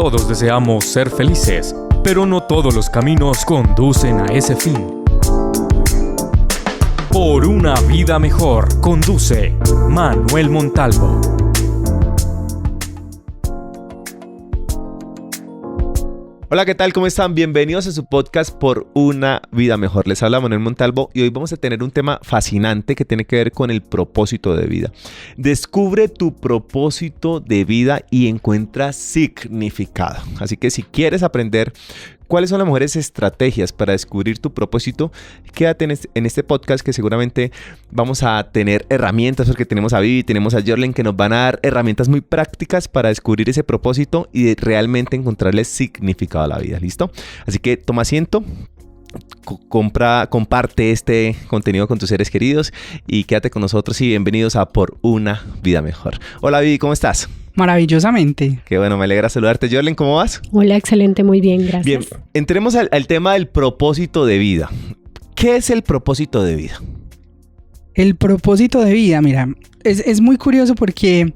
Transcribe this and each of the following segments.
Todos deseamos ser felices, pero no todos los caminos conducen a ese fin. Por una vida mejor, conduce Manuel Montalvo. Hola, ¿qué tal? ¿Cómo están? Bienvenidos a su podcast Por una vida mejor. Les habla Manuel Montalvo y hoy vamos a tener un tema fascinante que tiene que ver con el propósito de vida. Descubre tu propósito de vida y encuentra significado. Así que si quieres aprender cuáles son las mejores estrategias para descubrir tu propósito, quédate en este podcast que seguramente vamos a tener herramientas, porque tenemos a Vivi, tenemos a Jorlen que nos van a dar herramientas muy prácticas para descubrir ese propósito y realmente encontrarle significado a la vida. ¿Listo? Así que toma asiento. Comparte este contenido con tus seres queridos y quédate con nosotros y bienvenidos a Por una vida mejor. Hola Vivi, ¿cómo estás? Maravillosamente. Qué bueno, me alegra saludarte. Jorlen, ¿cómo vas? Hola, excelente, muy bien, gracias. Bien, entremos al tema del propósito de vida. ¿Qué es el propósito de vida? El propósito de vida, mira, es muy curioso porque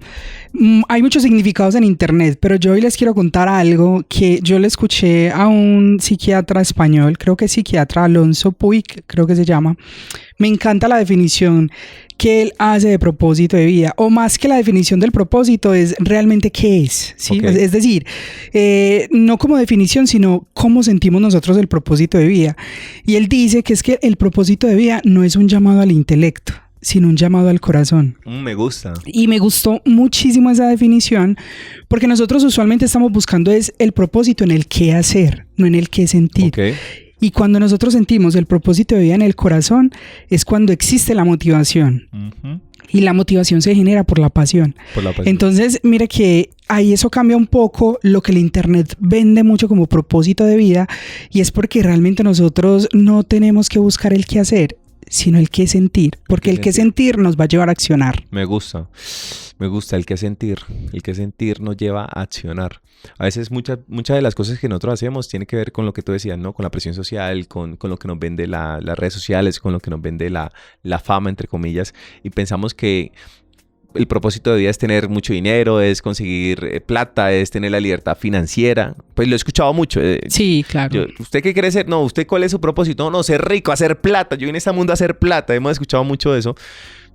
hay muchos significados en internet, pero yo hoy les quiero contar algo que yo le escuché a un psiquiatra español, creo que es psiquiatra Alonso Puig, creo que se llama. Me encanta la definición que él hace de propósito de vida, o más que la definición del propósito es realmente qué es, ¿sí? Okay. Es decir, no como definición, sino cómo sentimos nosotros el propósito de vida. Y él dice que es que el propósito de vida no es un llamado al intelecto, sino un llamado al corazón. Me gusta. Y me gustó muchísimo esa definición, porque nosotros usualmente estamos buscando es el propósito en el qué hacer, no en el qué sentir. Okay. Y cuando nosotros sentimos el propósito de vida en el corazón, es cuando existe la motivación. Uh-huh. Y la motivación se genera por la pasión. Entonces, mire que ahí eso cambia un poco lo que el internet vende mucho como propósito de vida, y es porque realmente nosotros no tenemos que buscar el qué hacer, sino el qué sentir, porque el qué sentir nos va a llevar a accionar. Me gusta el qué sentir. El qué sentir nos lleva a accionar. A veces muchas de las cosas que nosotros hacemos tiene que ver con lo que tú decías, ¿no? Con la presión social, con lo que nos vende las redes sociales, con lo que nos vende la fama, entre comillas, y pensamos que el propósito de vida es tener mucho dinero, es conseguir plata, es tener la libertad financiera. Pues lo he escuchado mucho. Sí, claro. ¿Usted qué quiere ser? No, ¿usted cuál es su propósito? No, ser rico, hacer plata. Yo vine a este mundo a hacer plata. Hemos escuchado mucho de eso.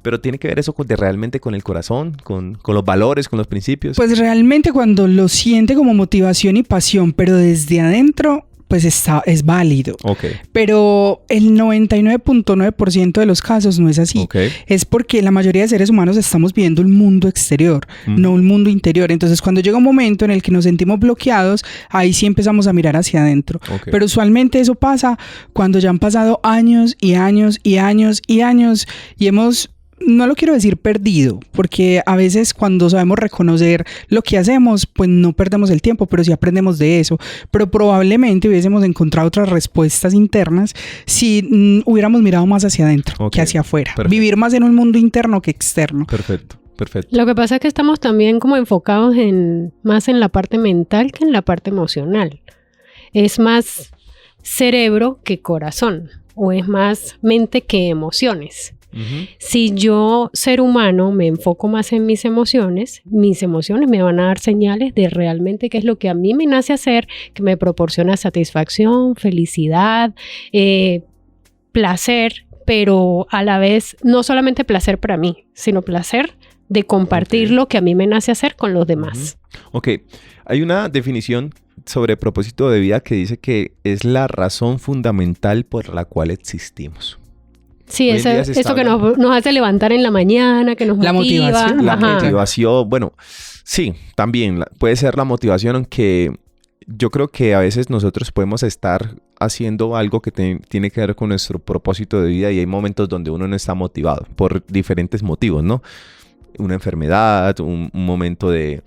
Pero tiene que ver eso realmente con el corazón, con los valores, con los principios. Pues realmente cuando lo siente como motivación y pasión, pero desde adentro, pues es válido. Okay. Pero el 99.9% de los casos no es así. Okay. Es porque la mayoría de seres humanos estamos viendo un mundo exterior, no un mundo interior. Entonces, cuando llega un momento en el que nos sentimos bloqueados, ahí sí empezamos a mirar hacia adentro. Okay. Pero usualmente eso pasa cuando ya han pasado años y años y años y años y hemos... No lo quiero decir perdido, porque a veces cuando sabemos reconocer lo que hacemos, pues no perdemos el tiempo, pero sí aprendemos de eso. Pero probablemente hubiésemos encontrado otras respuestas internas si hubiéramos mirado más hacia adentro que hacia afuera. Perfecto. Vivir más en un mundo interno que externo. Perfecto. Lo que pasa es que estamos también como enfocados más en la parte mental que en la parte emocional. Es más cerebro que corazón, o es más mente que emociones. Uh-huh. Si yo, ser humano, me enfoco más en mis emociones me van a dar señales de realmente qué es lo que a mí me nace hacer, que me proporciona satisfacción, felicidad, placer, pero a la vez no solamente placer para mí, sino placer de compartir lo que a mí me nace hacer con los demás. Uh-huh. Ok, hay una definición sobre propósito de vida que dice que es la razón fundamental por la cual existimos. Sí, eso que nos hace levantar en la mañana, que nos motiva. La motivación, bueno, sí, también puede ser la motivación, aunque yo creo que a veces nosotros podemos estar haciendo algo que tiene que ver con nuestro propósito de vida y hay momentos donde uno no está motivado por diferentes motivos, ¿no? Una enfermedad, un momento de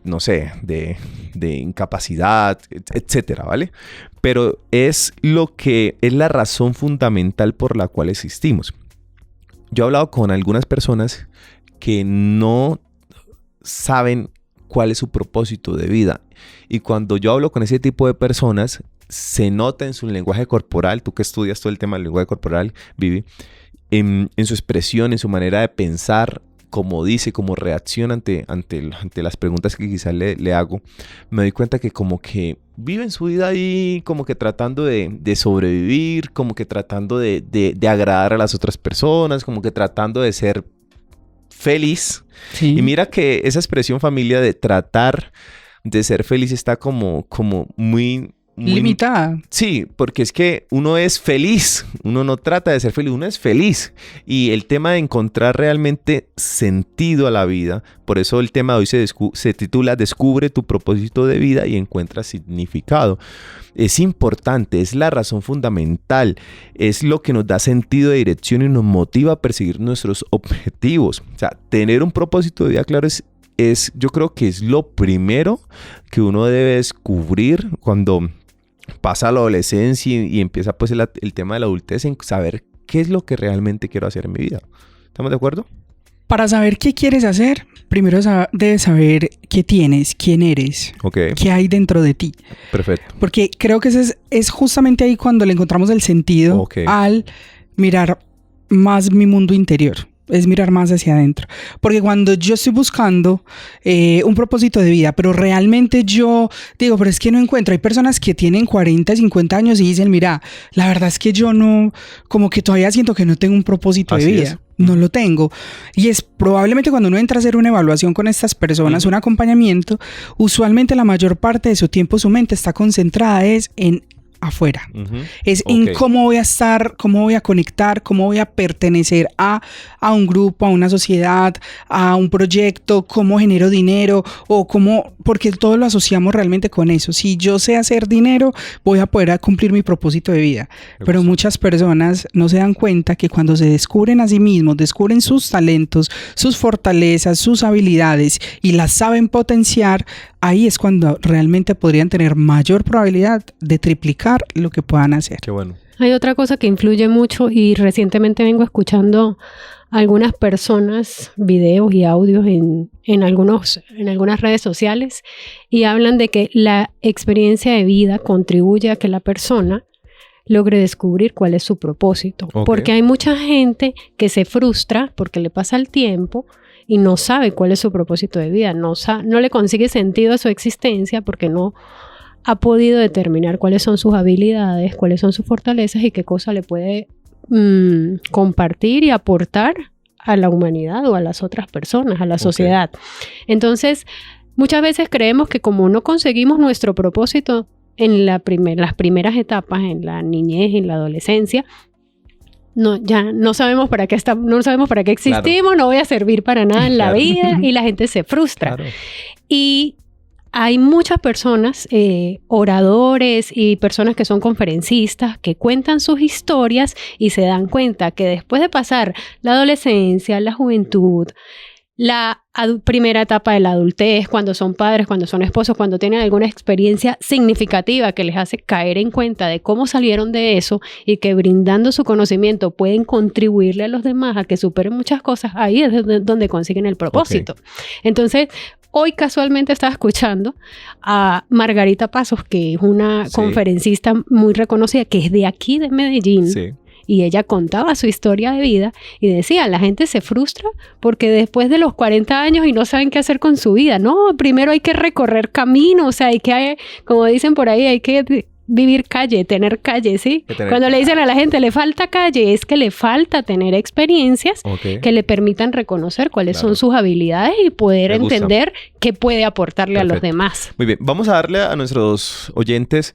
no sé, de incapacidad, etcétera, ¿vale? Pero es la razón fundamental por la cual existimos. Yo he hablado con algunas personas que no saben cuál es su propósito de vida. Y cuando yo hablo con ese tipo de personas, se nota en su lenguaje corporal, tú que estudias todo el tema del lenguaje corporal, Vivi, en su expresión, en su manera de pensar, como dice, como reacciona ante las preguntas que quizás le hago, me doy cuenta que como que viven su vida ahí como que tratando de sobrevivir, como que tratando de agradar a las otras personas, como que tratando de ser feliz. Sí. Y mira que esa expresión, familia, de tratar de ser feliz está como muy limitada. Sí, porque es que uno es feliz, uno no trata de ser feliz, uno es feliz. Y el tema de encontrar realmente sentido a la vida, por eso el tema de hoy se titula Descubre tu propósito de vida y encuentra significado. Es importante, es la razón fundamental, es lo que nos da sentido de dirección y nos motiva a perseguir nuestros objetivos. O sea, tener un propósito de vida claro yo creo que es lo primero que uno debe descubrir cuando pasa la adolescencia y empieza pues el tema de la adultez, en saber qué es lo que realmente quiero hacer en mi vida. ¿Estamos de acuerdo? Para saber qué quieres hacer, primero debes saber qué tienes, quién eres, qué hay dentro de ti. Perfecto. Porque creo que es justamente ahí cuando le encontramos el sentido al mirar más mi mundo interior. Es mirar más hacia adentro. Porque cuando yo estoy buscando un propósito de vida, pero realmente yo digo, pero es que no encuentro. Hay personas que tienen 40, 50 años y dicen, mira, la verdad es que yo no, como que todavía siento que no tengo un propósito de vida. No lo tengo. Y es probablemente cuando uno entra a hacer una evaluación con estas personas, un acompañamiento, usualmente la mayor parte de su tiempo, su mente está concentrada en afuera. Es en cómo voy a estar, cómo voy a conectar, cómo voy a pertenecer a un grupo, a una sociedad, a un proyecto, cómo genero dinero o cómo, porque todo lo asociamos realmente con eso. Si yo sé hacer dinero, voy a poder cumplir mi propósito de vida. Pero muchas personas no se dan cuenta que cuando se descubren a sí mismos, descubren sus talentos, sus fortalezas, sus habilidades y las saben potenciar, ahí es cuando realmente podrían tener mayor probabilidad de triplicar lo que puedan hacer. Qué bueno. Hay otra cosa que influye mucho y recientemente vengo escuchando a algunas personas, videos y audios en algunas redes sociales y hablan de que la experiencia de vida contribuye a que la persona logre descubrir cuál es su propósito. Porque hay mucha gente que se frustra porque le pasa el tiempo y no sabe cuál es su propósito de vida, no le consigue sentido a su existencia porque no ha podido determinar cuáles son sus habilidades, cuáles son sus fortalezas y qué cosa le puede compartir y aportar a la humanidad o a las otras personas, a la sociedad. Entonces, muchas veces creemos que como no conseguimos nuestro propósito en las primeras etapas, en la niñez, en la adolescencia, ya no sabemos para qué existimos, no voy a servir para nada en la vida y la gente se frustra. Y hay muchas personas, oradores y personas que son conferencistas que cuentan sus historias y se dan cuenta que después de pasar la adolescencia, la juventud, la primera etapa de la adultez, cuando son padres, cuando son esposos, cuando tienen alguna experiencia significativa que les hace caer en cuenta de cómo salieron de eso y que brindando su conocimiento pueden contribuirle a los demás a que superen muchas cosas, ahí es donde consiguen el propósito. Entonces, hoy casualmente estaba escuchando a Margarita Pasos, que es una conferencista muy reconocida, que es de aquí, de Medellín. Sí. Y ella contaba su historia de vida y decía, la gente se frustra porque después de los 40 años y no saben qué hacer con su vida. No, primero hay que recorrer camino, o sea, como dicen por ahí, hay que vivir calle, tener calle, ¿sí? Cuando le dicen a la gente, le falta calle, es que le falta tener experiencias que le permitan reconocer cuáles son sus habilidades y poder entender qué puede aportarle a los demás. Muy bien, vamos a darle a nuestros oyentes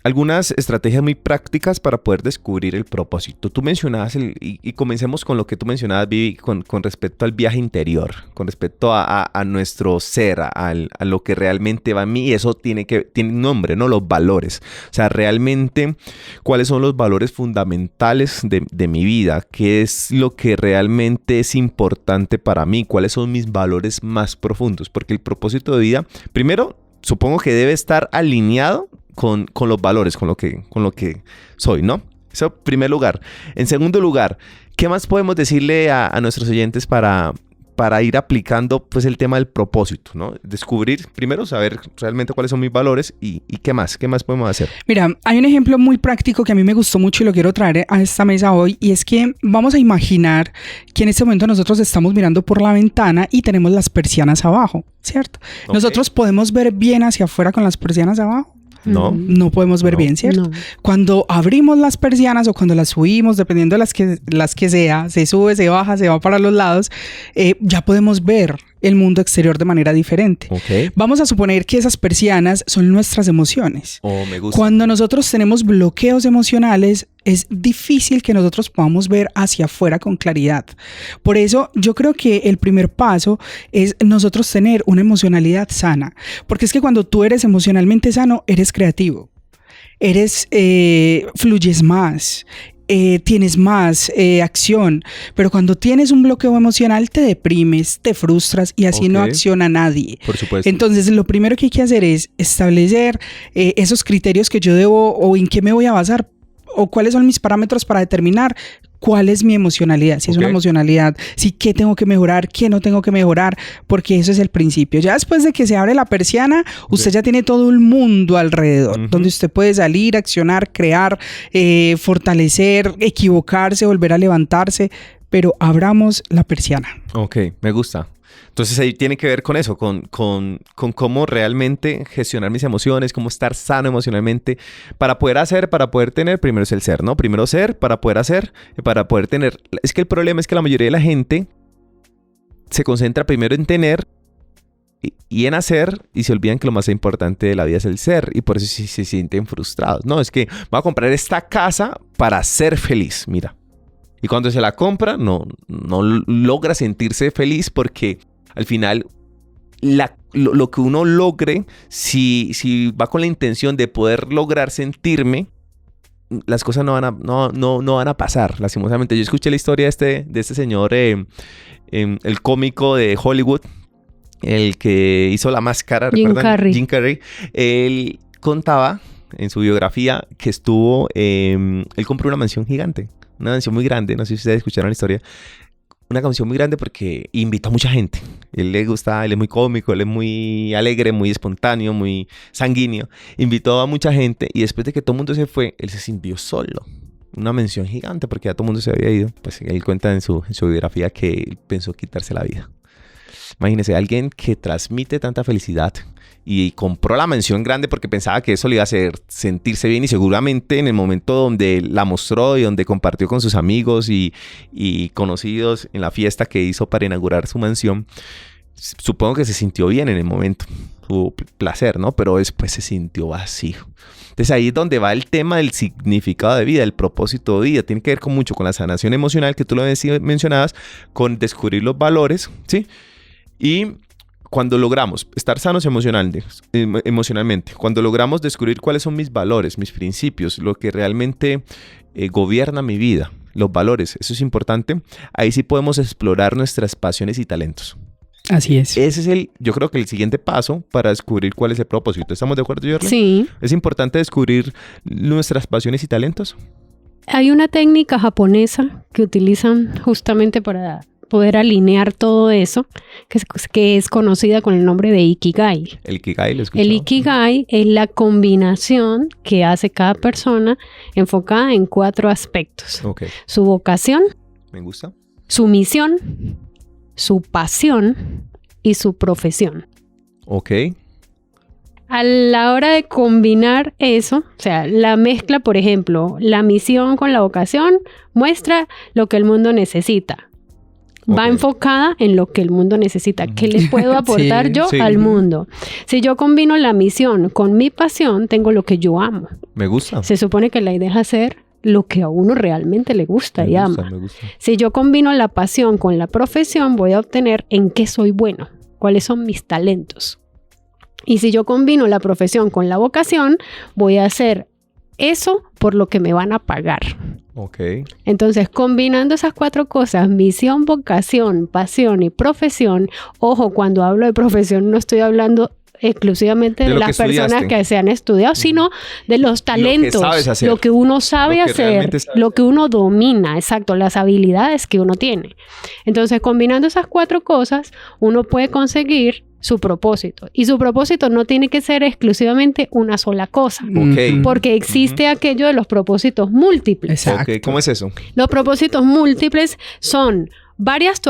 algunas estrategias muy prácticas para poder descubrir el propósito. Tú mencionabas, y comencemos con lo que tú mencionabas, Vivi, con respecto al viaje interior, con respecto a nuestro ser, a lo que realmente va en mí, y eso tiene un nombre, ¿no? Los valores. O sea, realmente, ¿cuáles son los valores fundamentales de mi vida? ¿Qué es lo que realmente es importante para mí? ¿Cuáles son mis valores más profundos? Porque el propósito de vida, primero, supongo que debe estar alineado con los valores, con lo que soy, ¿no? Eso en primer lugar. En segundo lugar, ¿qué más podemos decirle a nuestros oyentes para para ir aplicando pues el tema del propósito, ¿no? Descubrir, primero saber realmente cuáles son mis valores y qué más podemos hacer. Mira, hay un ejemplo muy práctico que a mí me gustó mucho y lo quiero traer a esta mesa hoy, y es que vamos a imaginar que en este momento nosotros estamos mirando por la ventana y tenemos las persianas abajo, ¿cierto? Okay. Nosotros podemos ver bien hacia afuera con las persianas abajo. No podemos ver bien, ¿cierto? No. Cuando abrimos las persianas o cuando las subimos, dependiendo de las que sea, se sube, se baja, se va para los lados, ya podemos ver el mundo exterior de manera diferente. Okay. Vamos a suponer que esas persianas son nuestras emociones. Me gusta. Cuando nosotros tenemos bloqueos emocionales, es difícil que nosotros podamos ver hacia afuera con claridad. Por eso yo creo que el primer paso es nosotros tener una emocionalidad sana. Porque es que cuando tú eres emocionalmente sano, eres creativo. Fluyes más. Tienes más acción, pero cuando tienes un bloqueo emocional te deprimes, te frustras y así no acciona nadie. Por supuesto. Entonces lo primero que hay que hacer es establecer esos criterios que yo debo o en qué me voy a basar o cuáles son mis parámetros para determinar cuál es mi emocionalidad, si es una emocionalidad, si qué tengo que mejorar, qué no tengo que mejorar, porque eso es el principio. Ya después de que se abre la persiana, usted ya tiene todo un mundo alrededor, donde usted puede salir, accionar, crear, fortalecer, equivocarse, volver a levantarse, pero abramos la persiana. Ok, me gusta. Entonces ahí tiene que ver con eso, con cómo realmente gestionar mis emociones, cómo estar sano emocionalmente para poder hacer, para poder tener. Primero es el ser, ¿no? Primero ser para poder hacer, para poder tener. Es que el problema es que la mayoría de la gente se concentra primero en tener y en hacer y se olvidan que lo más importante de la vida es el ser y por eso se sienten frustrados. No, es que voy a comprar esta casa para ser feliz, mira. Y cuando se la compra no logra sentirse feliz porque al final, lo que uno logre, si va con la intención de poder lograr sentirme, las cosas no van a pasar, lastimosamente. Yo escuché la historia de este señor, el cómico de Hollywood, el que hizo La Máscara, ¿recuerdan? Jim Carrey. Él contaba en su biografía que él compró una mansión gigante, una mansión muy grande, no sé si ustedes escucharon la historia. Una canción muy grande porque invitó a mucha gente. Él es muy cómico, él es muy alegre, muy espontáneo, muy sanguíneo. Invitó a mucha gente y después de que todo el mundo se fue, él se sintió solo. Una mención gigante porque ya todo el mundo se había ido. Pues él cuenta en su biografía que él pensó quitarse la vida. Imagínense, alguien que transmite tanta felicidad y compró la mansión grande porque pensaba que eso le iba a hacer sentirse bien y seguramente en el momento donde la mostró y donde compartió con sus amigos y conocidos en la fiesta que hizo para inaugurar su mansión, supongo que se sintió bien en el momento, tuvo placer, ¿no? Pero después se sintió vacío. Entonces ahí es donde va el tema del significado de vida, el propósito de vida. Tiene que ver mucho con la sanación emocional que tú lo mencionabas, con descubrir los valores, ¿sí? Y cuando logramos estar sanos emocionalmente, cuando logramos descubrir cuáles son mis valores, mis principios, lo que realmente gobierna mi vida, los valores, eso es importante, ahí sí podemos explorar nuestras pasiones y talentos. Así es. Ese es yo creo que el siguiente paso para descubrir cuál es el propósito. ¿Estamos de acuerdo, Yorla? Sí. ¿Es importante descubrir nuestras pasiones y talentos? Hay una técnica japonesa que utilizan justamente para poder alinear todo eso, que es conocida con el nombre de Ikigai. El Ikigai, lo he escuchado. El Ikigai es la combinación que hace cada persona enfocada en 4 aspectos. Okay. Su vocación. Me gusta. Su misión, su pasión y su profesión. Ok. A la hora de combinar eso, o sea, la mezcla, por ejemplo, la misión con la vocación muestra lo que el mundo necesita. Va enfocada en lo que el mundo necesita. ¿Qué le puedo aportar yo al mundo? Si yo combino la misión con mi pasión, tengo lo que yo amo. Me gusta. Se supone que la idea es hacer lo que a uno realmente le gusta y ama. Me gusta. Si yo combino la pasión con la profesión, voy a obtener en qué soy bueno, cuáles son mis talentos. Y si yo combino la profesión con la vocación, voy a hacer eso por lo que me van a pagar. Ok. Entonces, combinando esas 4 cosas, misión, vocación, pasión y profesión, ojo, cuando hablo de profesión no estoy hablando exclusivamente de las personas que se han estudiado, sino de los talentos, lo que uno sabe hacer, lo que uno domina, exacto, las habilidades que uno tiene. Entonces, combinando esas 4 cosas, uno puede conseguir su propósito. Y su propósito no tiene que ser exclusivamente una sola cosa. Porque existe aquello de los propósitos múltiples. Exacto. ¿Cómo es eso? Los propósitos múltiples son varias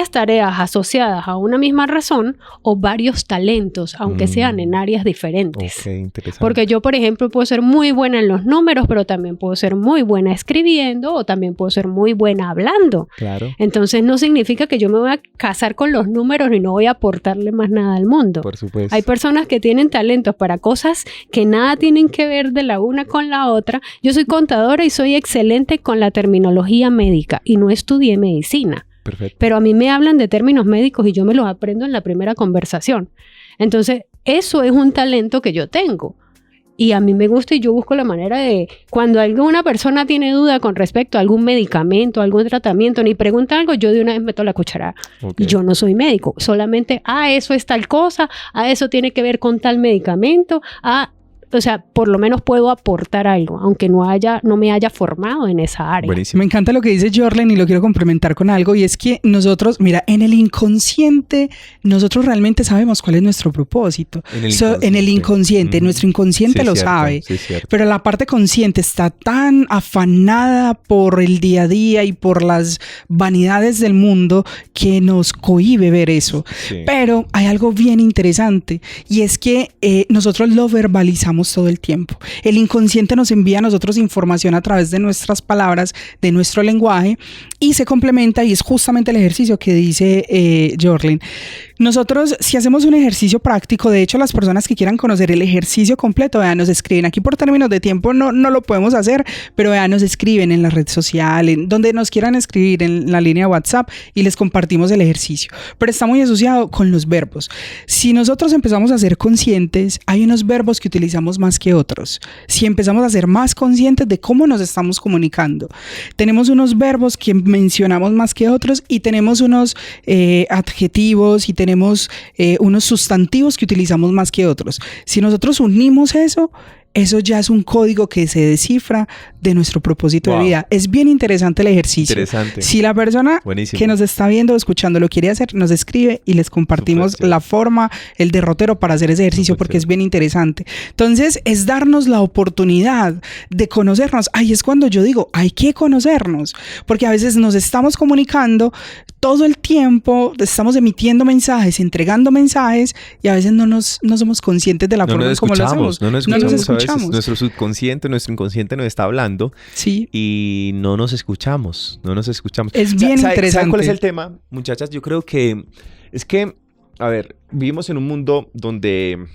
tareas asociadas a una misma razón o varios talentos, aunque sean en áreas diferentes. Interesante. Porque yo, por ejemplo, puedo ser muy buena en los números, pero también puedo ser muy buena escribiendo o también puedo ser muy buena hablando. Claro. Entonces no significa que yo me voy a casar con los números y no voy a aportarle más nada al mundo. Por supuesto. Hay personas que tienen talentos para cosas que nada tienen que ver de la una con la otra. Yo soy contadora y soy excelente con la terminología médica y no estudié medicina. Perfecto. Pero a mí me hablan de términos médicos y yo me los aprendo en la primera conversación. Entonces, eso es un talento que yo tengo. Y a mí me gusta y yo busco la manera de... Cuando alguna persona tiene duda con respecto a algún medicamento, algún tratamiento, ni pregunta algo, yo de una vez meto la cuchara. Y yo no soy médico. Solamente, eso es tal cosa, eso tiene que ver con tal medicamento, o sea, por lo menos puedo aportar algo, aunque no me haya formado en esa área. Buenísimo. Me encanta lo que dice Jorlen y lo quiero complementar con algo, y es que nosotros, mira, en el inconsciente, nosotros realmente sabemos cuál es nuestro propósito. En el inconsciente, nuestro inconsciente lo sabe. Sí, pero la parte consciente está tan afanada por el día a día y por las vanidades del mundo que nos cohíbe ver eso. Sí. Pero hay algo bien interesante, y es que nosotros lo verbalizamos todo el tiempo. El inconsciente nos envía a nosotros información a través de nuestras palabras, de nuestro lenguaje, y se complementa, y es justamente el ejercicio que dice Jorlen. Nosotros, si hacemos un ejercicio práctico, de hecho, las personas que quieran conocer el ejercicio completo, nos escriben aquí por términos de tiempo, no lo podemos hacer, pero nos escriben en la red social, en donde nos quieran escribir, en la línea WhatsApp, y les compartimos el ejercicio. Pero está muy asociado con los verbos. Si nosotros empezamos a ser conscientes, hay unos verbos que utilizamos más que otros. Si empezamos a ser más conscientes de cómo nos estamos comunicando, tenemos unos verbos que mencionamos más que otros, y tenemos unos adjetivos y tenemos unos sustantivos que utilizamos más que otros. Si nosotros unimos eso ya es un código que se descifra de nuestro propósito de vida. Es bien interesante el ejercicio. Interesante. Si la persona que nos está viendo o escuchando lo quiere hacer, nos escribe y les compartimos la forma, el derrotero para hacer ese ejercicio, porque es bien interesante. Entonces, es darnos la oportunidad de conocernos. Es cuando yo digo, hay que conocernos, porque a veces nos estamos comunicando todo el tiempo, estamos emitiendo mensajes, entregando mensajes, y a veces no somos conscientes de la forma en cómo lo hacemos. No nos escuchamos. Nuestro subconsciente, nuestro inconsciente nos está hablando, y no nos escuchamos. Es bien interesante. ¿Saben cuál es el tema, muchachas? Yo creo que es que, a ver, vivimos en un mundo donde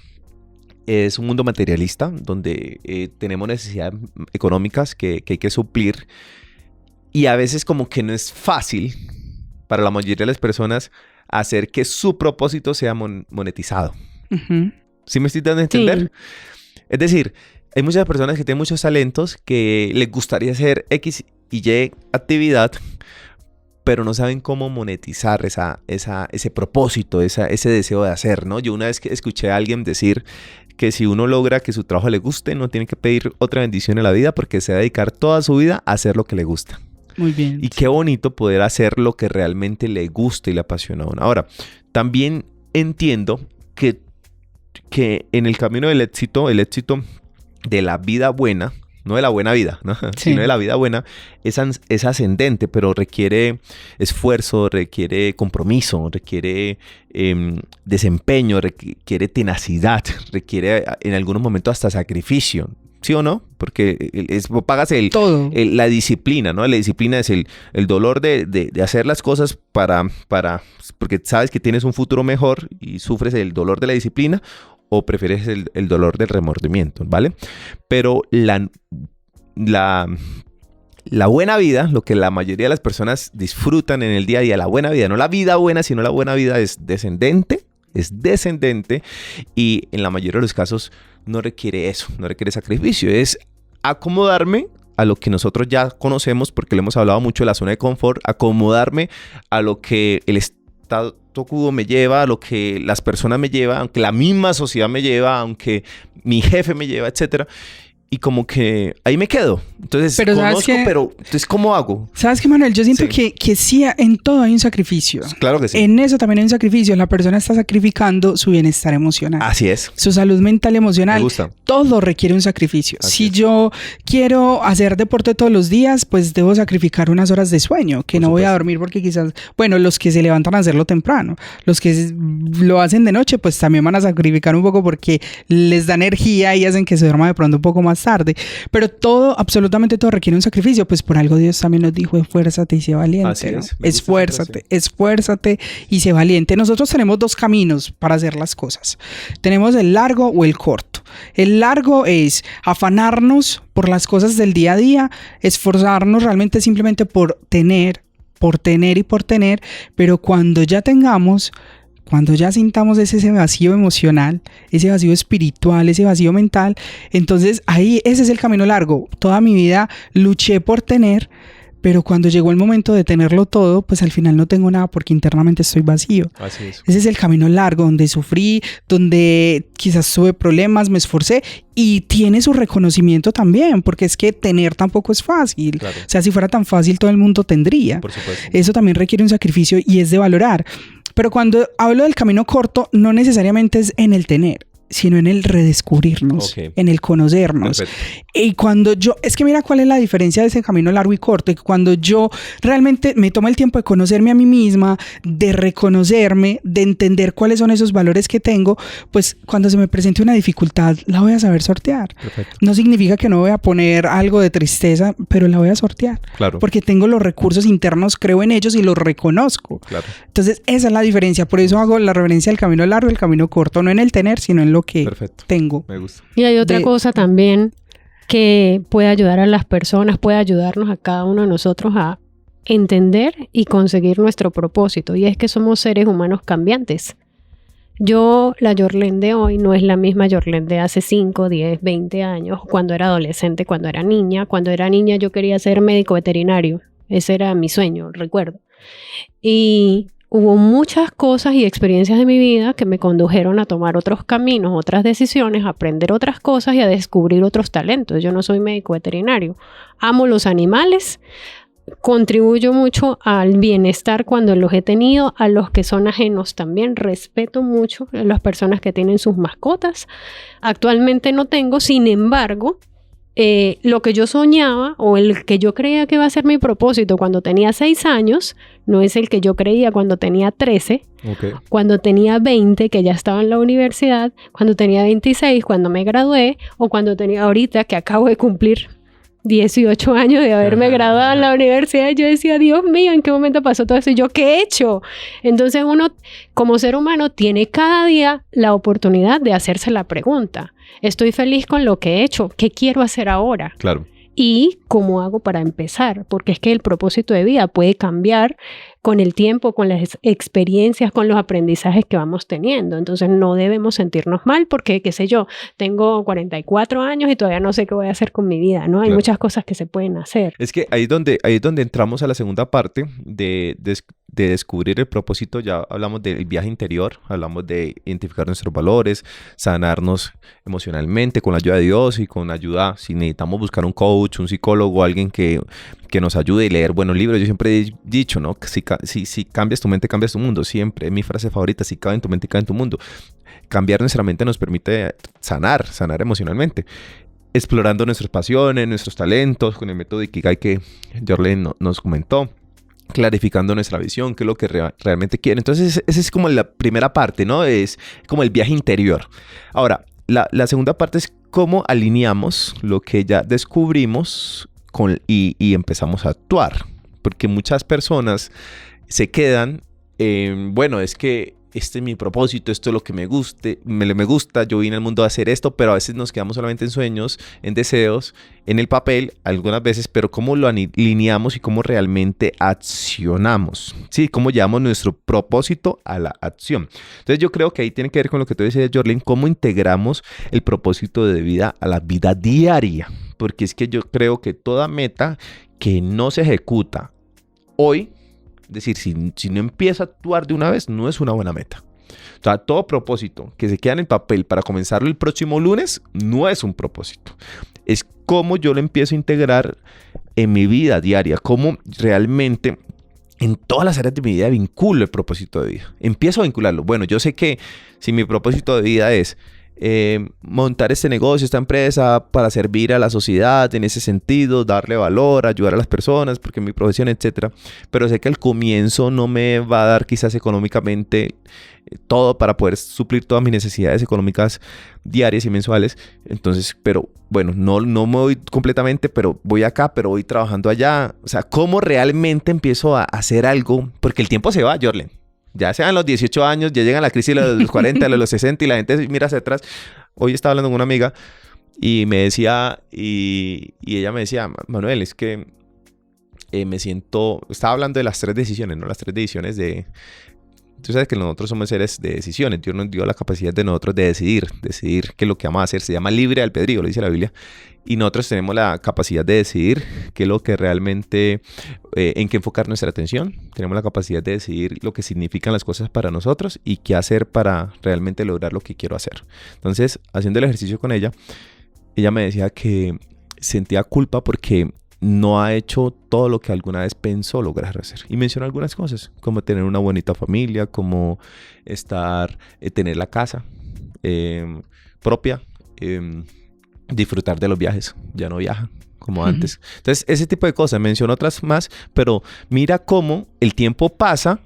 es un mundo materialista, donde tenemos necesidades económicas que hay que suplir, y a veces como que no es fácil para la mayoría de las personas hacer que su propósito sea monetizado. ¿Sí me estoy dando a entender? Sí. Es decir, hay muchas personas que tienen muchos talentos que les gustaría hacer X y Y actividad, pero no saben cómo monetizar ese propósito, ese deseo de hacer, ¿no? Yo una vez que escuché a alguien decir que si uno logra que su trabajo le guste, no tiene que pedir otra bendición en la vida, porque se va a dedicar toda su vida a hacer lo que le gusta. Muy bien. Y qué bonito poder hacer lo que realmente le gusta y le apasiona a uno. Ahora, también entiendo que en el camino del éxito, el éxito de la vida buena, no de la buena vida, ¿no? Sino de la vida buena, es ascendente, pero requiere esfuerzo, requiere compromiso, requiere desempeño, requiere tenacidad, requiere en algunos momentos hasta sacrificio. ¿Sí o no? Porque pagas la disciplina, ¿no? La disciplina es el dolor de hacer las cosas porque sabes que tienes un futuro mejor y sufres el dolor de la disciplina, o prefieres el dolor del remordimiento, ¿vale? Pero la buena vida, lo que la mayoría de las personas disfrutan en el día a día, la buena vida, no la vida buena, sino la buena vida es descendente, y en la mayoría de los casos no requiere eso, no requiere sacrificio, es acomodarme a lo que nosotros ya conocemos, porque le hemos hablado mucho de la zona de confort, acomodarme a lo que status quo me lleva, a lo que las personas me llevan, aunque la misma sociedad me lleva, aunque mi jefe me lleva, etcétera. Y como que ahí me quedo. Entonces, pero conozco, pero entonces, ¿cómo hago? ¿Sabes qué, Manuel? Yo siento Sí. que sí, en todo hay un sacrificio. Claro que sí. En eso también hay un sacrificio. La persona está sacrificando su bienestar emocional. Así es. Su salud mental y emocional. Me gusta. Todo requiere un sacrificio. Así Si es. yo quiero hacer deporte todos los días, pues debo sacrificar unas horas de sueño, que Por no voy a supuesto. dormir porque quizás, bueno, los que se levantan a hacerlo temprano, los que lo hacen de noche, pues también van a sacrificar un poco porque les da energía y hacen que se duerma de pronto un poco más tarde. Pero todo, absolutamente todo requiere un sacrificio. Pues por algo Dios también nos dijo, esfuérzate y sé valiente. Así ¿no? es. Me gusta esa Esfuérzate, esfuérzate y sé valiente. Nosotros tenemos dos caminos para hacer las cosas. Tenemos el largo o el corto. El largo es afanarnos por las cosas del día a día, esforzarnos realmente simplemente por tener, pero cuando ya tengamos, cuando ya sintamos ese vacío emocional, ese vacío espiritual, ese vacío mental, entonces ahí ese es el camino largo. Toda mi vida luché por tener, pero cuando llegó el momento de tenerlo todo, pues al final no tengo nada porque internamente estoy vacío. Así es. Ese es el camino largo, donde sufrí, donde quizás tuve problemas, me esforcé y tiene su reconocimiento también, porque es que tener tampoco es fácil. Claro. O sea, si fuera tan fácil, todo el mundo tendría. Por supuesto. Eso también requiere un sacrificio y es de valorar. Pero cuando hablo del camino corto, no necesariamente es en el tener, sino en el redescubrirnos, Ok. en el conocernos. Perfecto. Y cuando yo, es que mira cuál es la diferencia de ese camino largo y corto, que cuando yo realmente me tomo el tiempo de conocerme a mí misma, de reconocerme, de entender cuáles son esos valores que tengo, pues cuando se me presente una dificultad, la voy a saber sortear. Perfecto. No significa que no voy a poner algo de tristeza, pero la voy a sortear. Claro. Porque tengo los recursos internos, creo en ellos y los reconozco. Claro. Entonces, esa es la diferencia. Por eso hago la referencia al camino largo y el camino corto, no en el tener, sino en lo que Perfecto. tengo. Me gusta. Y hay otra de- cosa también que puede ayudar a las personas, puede ayudarnos a cada uno de nosotros a entender y conseguir nuestro propósito. Y es que somos seres humanos cambiantes. Yo, la Yorlen de hoy, no es la misma Yorlen de hace 5, 10, 20 años, cuando era adolescente, cuando era niña. Cuando era niña yo quería ser médico veterinario. Ese era mi sueño, recuerdo. Y hubo muchas cosas y experiencias de mi vida que me condujeron a tomar otros caminos, otras decisiones, a aprender otras cosas y a descubrir otros talentos. Yo no soy médico veterinario. Amo los animales, contribuyo mucho al bienestar cuando los he tenido, a los que son ajenos también. Respeto mucho a las personas que tienen sus mascotas. Actualmente no tengo, sin embargo, lo que yo soñaba o el que yo creía que iba a ser mi propósito cuando tenía 6 años, no es el que yo creía cuando tenía 13, Ok. cuando tenía 20, que ya estaba en la universidad, cuando tenía 26, cuando me gradué, o cuando tenía ahorita, que acabo de cumplir 18 años de haberme graduado en la universidad. Yo decía, Dios mío, ¿en qué momento pasó todo eso? ¿Y yo qué he hecho? Entonces uno, como ser humano, tiene cada día la oportunidad de hacerse la pregunta. Estoy feliz con lo que he hecho. ¿Qué quiero hacer ahora? Claro. ¿Y cómo hago para empezar? Porque es que el propósito de vida puede cambiar con el tiempo, con las experiencias, con los aprendizajes que vamos teniendo. Entonces no debemos sentirnos mal porque, qué sé yo, tengo 44 años y todavía no sé qué voy a hacer con mi vida, ¿no? Hay Claro. muchas cosas que se pueden hacer. Es que ahí es donde entramos a la segunda parte de descubrir el propósito. Ya hablamos del viaje interior, hablamos de identificar nuestros valores, sanarnos emocionalmente con la ayuda de Dios y con ayuda, si necesitamos buscar un coach, un psicólogo, alguien que nos ayude y leer buenos libros. Yo siempre he dicho, ¿no? Que si cambias tu mente, cambias tu mundo. Siempre es mi frase favorita: si cabe en tu mente, cabe en tu mundo. Cambiar nuestra mente nos permite sanar emocionalmente, explorando nuestras pasiones, nuestros talentos, con el método Ikigai que Yorlen nos comentó, clarificando nuestra visión, qué es lo que realmente quiere. Entonces, esa es como la primera parte, ¿no? Es como el viaje interior. Ahora, la segunda parte es cómo alineamos lo que ya descubrimos y empezamos a actuar. Porque muchas personas se quedan, bueno, es que este es mi propósito, esto es lo que me gusta, yo vine al mundo a hacer esto, pero a veces nos quedamos solamente en sueños, en deseos, en el papel, algunas veces, pero cómo lo alineamos y cómo realmente accionamos, ¿sí? Cómo llevamos nuestro propósito a la acción. Entonces yo creo que ahí tiene que ver con lo que tú decías, Yorlen, cómo integramos el propósito de vida a la vida diaria, porque es que yo creo que toda meta que no se ejecuta hoy, Es decir, si no empiezo a actuar de una vez, no es una buena meta. O sea, todo propósito que se queda en el papel para comenzarlo el próximo lunes no es un propósito. Es cómo yo lo empiezo a integrar en mi vida diaria, cómo realmente en todas las áreas de mi vida vinculo el propósito de vida. Empiezo a vincularlo. Bueno, yo sé que si mi propósito de vida es montar este negocio, esta empresa para servir a la sociedad en ese sentido, darle valor, ayudar a las personas, porque es mi profesión, etcétera. Pero sé que al comienzo no me va a dar quizás económicamente todo para poder suplir todas mis necesidades económicas diarias y mensuales. Entonces, pero bueno, no me voy completamente, pero voy acá, pero voy trabajando allá. O sea, ¿cómo realmente empiezo a hacer algo? Porque el tiempo se va, Jorlen. Ya sean los 18 años, ya llegan la crisis de los 40, de los 60 y la gente mira hacia atrás. Hoy estaba hablando con una amiga y me decía, y ella me decía, Manuel, es que me siento... Estaba hablando de las 3 decisiones, ¿no? Las 3 decisiones de... Tú sabes que nosotros somos seres de decisiones. Dios nos dio la capacidad de nosotros de decidir qué es lo que vamos a hacer. Se llama libre albedrío, lo dice la Biblia. Y nosotros tenemos la capacidad de decidir qué es lo que realmente, en qué enfocar nuestra atención. Tenemos la capacidad de decidir lo que significan las cosas para nosotros y qué hacer para realmente lograr lo que quiero hacer. Entonces, haciendo el ejercicio con ella me decía que sentía culpa porque no ha hecho todo lo que alguna vez pensó lograr hacer. Y mencionó algunas cosas, como tener una bonita familia, como tener la casa propia, disfrutar de los viajes. Ya no viaja como antes. Entonces, ese tipo de cosas. Mencionó otras más, pero mira cómo el tiempo pasa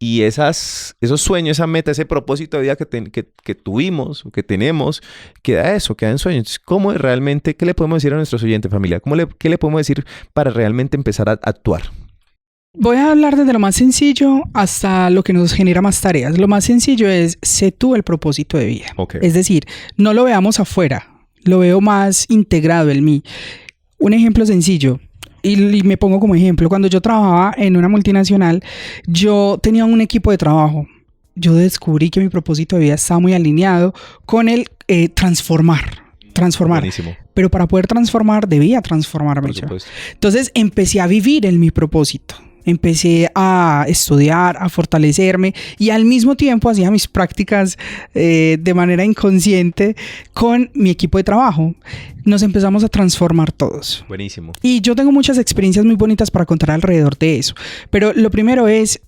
y esos sueños, esa meta, ese propósito de vida que tuvimos o que tenemos, queda en sueños. ¿Cómo realmente, qué le podemos decir a nuestros oyentes, familia? ¿Qué le podemos decir para realmente empezar a actuar? Voy a hablar desde lo más sencillo hasta lo que nos genera más tareas. Lo más sencillo es, sé tú el propósito de vida. Okay. Es decir, no lo veamos afuera, lo veo más integrado en mí. Un ejemplo sencillo. Y me pongo como ejemplo, cuando yo trabajaba en una multinacional, yo tenía un equipo de trabajo. Yo descubrí que mi propósito de vida estaba muy alineado con el transformar. Buenísimo. Pero para poder transformar, debía transformarme yo. Entonces empecé a vivir en mi propósito. Empecé a estudiar, a fortalecerme y al mismo tiempo hacía mis prácticas de manera inconsciente con mi equipo de trabajo. Nos empezamos a transformar todos. Buenísimo. Y yo tengo muchas experiencias muy bonitas para contar alrededor de eso. Pero lo primero es,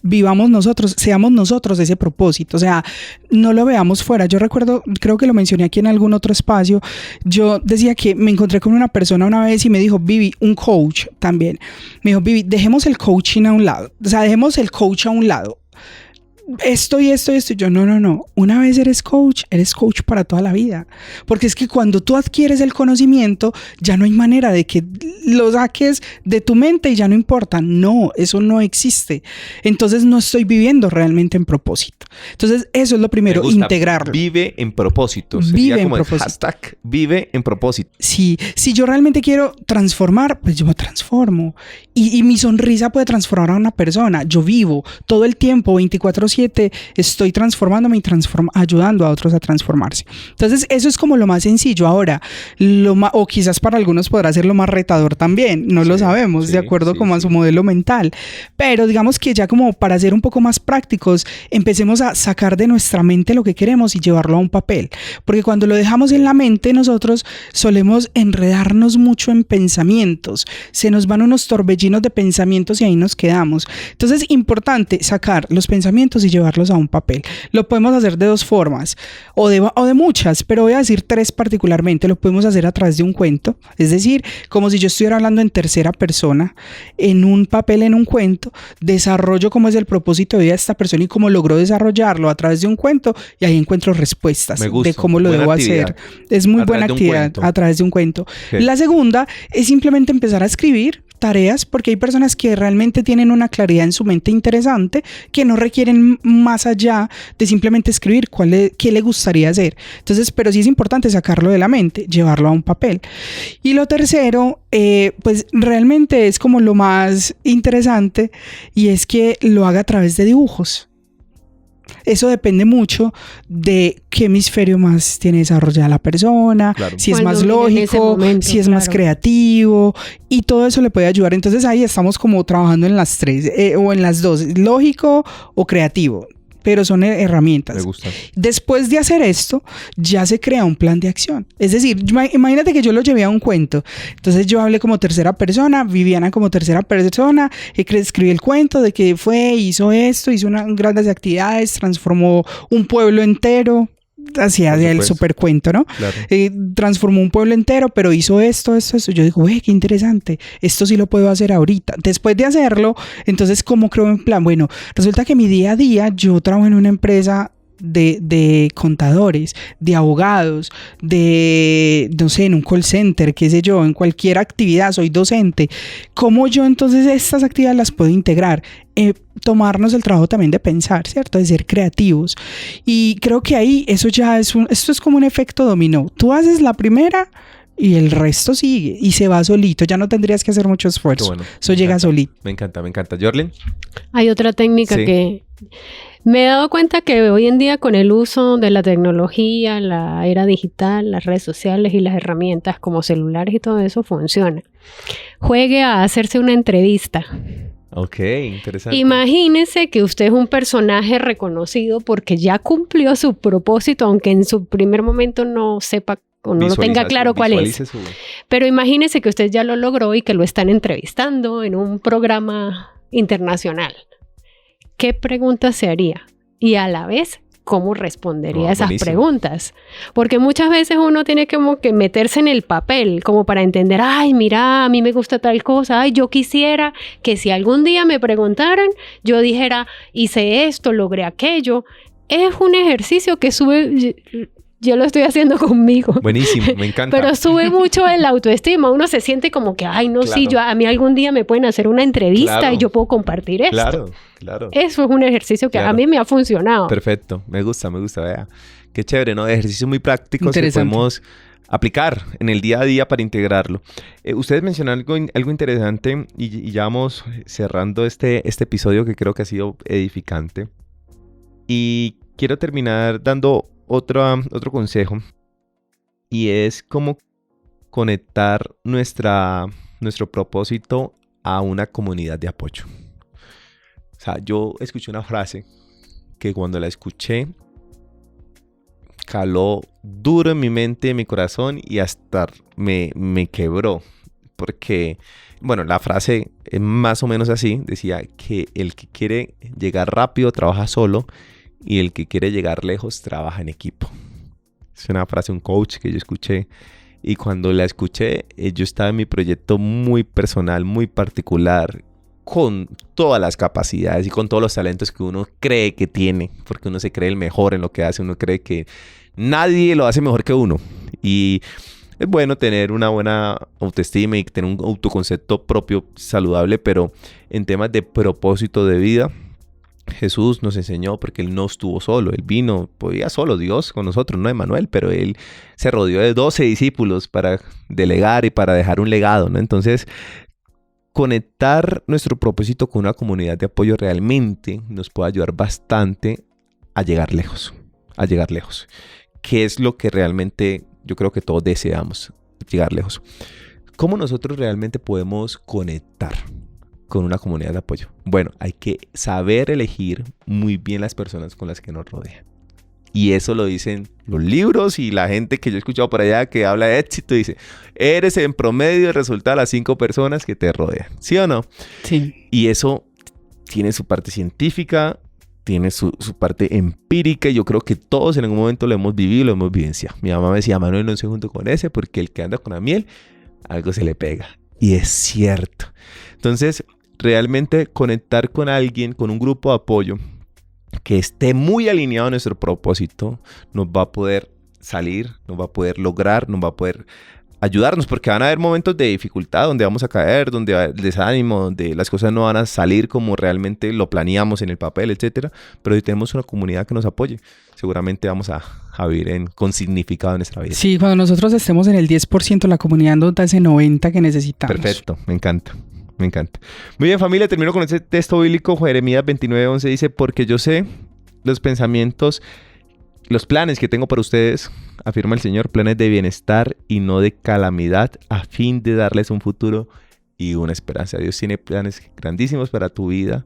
vivamos nosotros, seamos nosotros ese propósito, o sea, no lo veamos fuera. Yo recuerdo, creo que lo mencioné aquí en algún otro espacio, yo decía que me encontré con una persona una vez y me dijo, Vivi, un coach también, me dijo, Vivi, dejemos el coaching a un lado, o sea, dejemos el coach a un lado. Esto y yo, no. Una vez eres coach para toda la vida. Porque es que cuando tú adquieres el conocimiento, ya no hay manera de que lo saques de tu mente y ya no importa. No, eso no existe. Entonces no estoy viviendo realmente en propósito. Entonces eso es lo primero, integrarlo. Vive en propósito. Vive en como propósito. Hashtag vive en propósito. Sí, si yo realmente quiero transformar, pues yo me transformo. Y mi sonrisa puede transformar a una persona. Yo vivo todo el tiempo, 24/7, estoy transformándome y ayudando a otros a transformarse. Entonces, eso es como lo más sencillo. Ahora, o quizás para algunos podrá ser lo más retador también, no lo sabemos, de acuerdo como a su modelo mental. Pero digamos que ya como para ser un poco más prácticos, empecemos a sacar de nuestra mente lo que queremos y llevarlo a un papel. Porque cuando lo dejamos en la mente, nosotros solemos enredarnos mucho en pensamientos. Se nos van unos torbellinos de pensamientos y ahí nos quedamos. Entonces, importante sacar los pensamientos y llevarlos a un papel. Lo podemos hacer de 2 formas o de muchas, pero voy a decir 3 particularmente. Lo podemos hacer a través de un cuento, es decir, como si yo estuviera hablando en tercera persona, en un papel, en un cuento, desarrollo cómo es el propósito de vida de esta persona y cómo logró desarrollarlo a través de un cuento y ahí encuentro respuestas de cómo lo debo hacer. Es muy buena actividad a través de un cuento. Okay. La segunda es simplemente empezar a escribir tareas, porque hay personas que realmente tienen una claridad en su mente interesante que no requieren más allá de simplemente escribir qué le gustaría hacer. Entonces, pero sí es importante sacarlo de la mente, llevarlo a un papel. Y lo tercero, pues realmente es como lo más interesante y es que lo haga a través de dibujos. Eso depende mucho de qué hemisferio más tiene desarrollada la persona, si es más lógico, si es más creativo, y todo eso le puede ayudar. Entonces ahí estamos como trabajando en las tres, o en las dos, lógico o creativo. Pero son herramientas. Me gusta. Después de hacer esto, ya se crea un plan de acción. Es decir, imagínate que yo lo llevé a un cuento. Entonces yo hablé como tercera persona, Viviana como tercera persona, escribí el cuento de que fue, hizo esto, hizo grandes actividades, transformó un pueblo entero. Hacia el supercuento, ¿no? Claro. Transformó un pueblo entero, pero hizo esto. Yo digo, qué interesante. Esto sí lo puedo hacer ahorita. Después de hacerlo, entonces, ¿cómo creo en plan? Bueno, resulta que mi día a día, yo trabajo en una empresa de contadores, de abogados, no sé, en un call center, qué sé yo, en cualquier actividad, soy docente. ¿Cómo yo entonces estas actividades las puedo integrar? Tomarnos el trabajo también de pensar, ¿cierto? De ser creativos. Y creo que ahí esto es como un efecto dominó. Tú haces la primera y el resto sigue y se va solito. Ya no tendrías que hacer mucho esfuerzo. Bueno, eso llega solito. Me encanta. ¿Jorlen? Hay otra técnica que me he dado cuenta que hoy en día con el uso de la tecnología, la era digital, las redes sociales y las herramientas como celulares y todo eso funciona. Juegue a hacerse una entrevista. Ok, interesante. Imagínese que usted es un personaje reconocido porque ya cumplió su propósito, aunque en su primer momento no sepa o no lo tenga claro cuál es. Pero imagínese que usted ya lo logró y que lo están entrevistando en un programa internacional. ¿Qué preguntas se haría? Y a la vez, ¿cómo respondería esas preguntas? Porque muchas veces uno tiene como que meterse en el papel, como para entender, ay, mira, a mí me gusta tal cosa, ay, yo quisiera que si algún día me preguntaran, yo dijera, hice esto, logré aquello. Es un ejercicio que sube... Yo lo estoy haciendo conmigo. Buenísimo, me encanta. Pero sube mucho el autoestima. Uno se siente como que, ay, no, sí, a mí algún día me pueden hacer una entrevista y yo puedo compartir esto. Claro. Eso es un ejercicio que a mí me ha funcionado. Perfecto, me gusta, vea. Qué chévere, ¿no? Ejercicios muy prácticos que podemos aplicar en el día a día para integrarlo. Ustedes mencionaron algo interesante y ya vamos cerrando este episodio que creo que ha sido edificante. Y quiero terminar dando otro consejo, y es cómo conectar nuestro propósito a una comunidad de apoyo. O sea, yo escuché una frase que cuando la escuché caló duro en mi mente, en mi corazón, y hasta me quebró. Porque, bueno, la frase es más o menos así. Decía que el que quiere llegar rápido trabaja solo, y el que quiere llegar lejos trabaja en equipo. Es una frase de un coach que yo escuché. Y cuando la escuché, yo estaba en mi proyecto muy personal, muy particular, con todas las capacidades y con todos los talentos que uno cree que tiene. Porque uno se cree el mejor en lo que hace. Uno cree que nadie lo hace mejor que uno. Y es bueno tener una buena autoestima y tener un autoconcepto propio saludable. Pero en temas de propósito de vida, Jesús nos enseñó, porque Él no estuvo solo, Él vino, podía solo, Dios con nosotros, no Emmanuel, pero Él se rodeó de 12 discípulos para delegar y para dejar un legado, ¿no? Entonces, conectar nuestro propósito con una comunidad de apoyo realmente nos puede ayudar bastante a llegar lejos, que es lo que realmente yo creo que todos deseamos, llegar lejos. ¿Cómo nosotros realmente podemos conectar con una comunidad de apoyo? Bueno, hay que saber elegir muy bien las personas con las que nos rodean. Y eso lo dicen los libros y la gente que yo he escuchado por allá que habla de éxito. Dice, eres en promedio el resultado de las 5 personas que te rodean. ¿Sí o no? Sí. Y eso tiene su parte científica, tiene su parte empírica. Y yo creo que todos en algún momento lo hemos vivido, lo hemos vivenciado. Mi mamá me decía, Manuel, no se junto con ese porque el que anda con la miel, algo se le pega. Y es cierto. Entonces, realmente conectar con alguien, con un grupo de apoyo que esté muy alineado a nuestro propósito, nos va a poder salir, nos va a poder lograr, nos va a poder ayudarnos, porque van a haber momentos de dificultad donde vamos a caer, donde va a haber desánimo, donde las cosas no van a salir como realmente lo planeamos en el papel, etcétera. Pero si tenemos una comunidad que nos apoye, seguramente vamos a vivir con significado en nuestra vida. Sí, cuando nosotros estemos en el 10%, la comunidad nos da ese 90% que necesitamos. Perfecto, me encanta. Muy bien, familia, termino con este texto bíblico. Jeremías 29:11 dice, porque yo sé los pensamientos, los planes que tengo para ustedes, afirma el Señor, planes de bienestar y no de calamidad, a fin de darles un futuro y una esperanza. Dios tiene planes grandísimos para tu vida.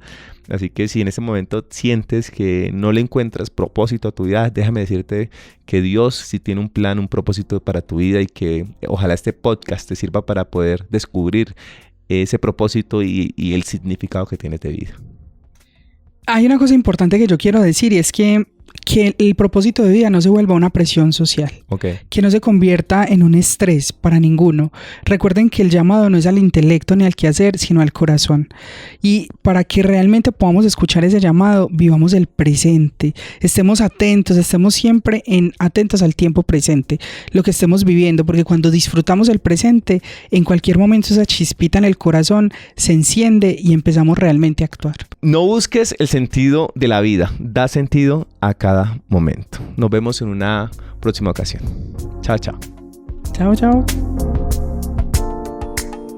Así que si en este momento sientes que no le encuentras propósito a tu vida, déjame decirte que Dios sí tiene un plan, un propósito para tu vida, y que ojalá este podcast te sirva para poder descubrir ese propósito y el significado que tiene de vida. Hay una cosa importante que yo quiero decir, y es que el propósito de vida no se vuelva una presión social. Okay. Que no se convierta en un estrés para ninguno. Recuerden que el llamado no es al intelecto ni al quehacer, sino al corazón. Y para que realmente podamos escuchar ese llamado, vivamos el presente. Estemos atentos, estemos siempre atentos al tiempo presente, lo que estemos viviendo, porque cuando disfrutamos el presente, en cualquier momento esa chispita en el corazón se enciende y empezamos realmente a actuar. No busques el sentido de la vida, da sentido a cada momento. Nos vemos en una próxima ocasión. Chao, chao. Chao, chao.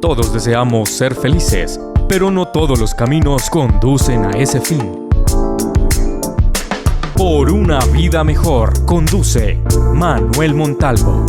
Todos deseamos ser felices, pero no todos los caminos conducen a ese fin. Por una vida mejor conduce Manuel Montalvo.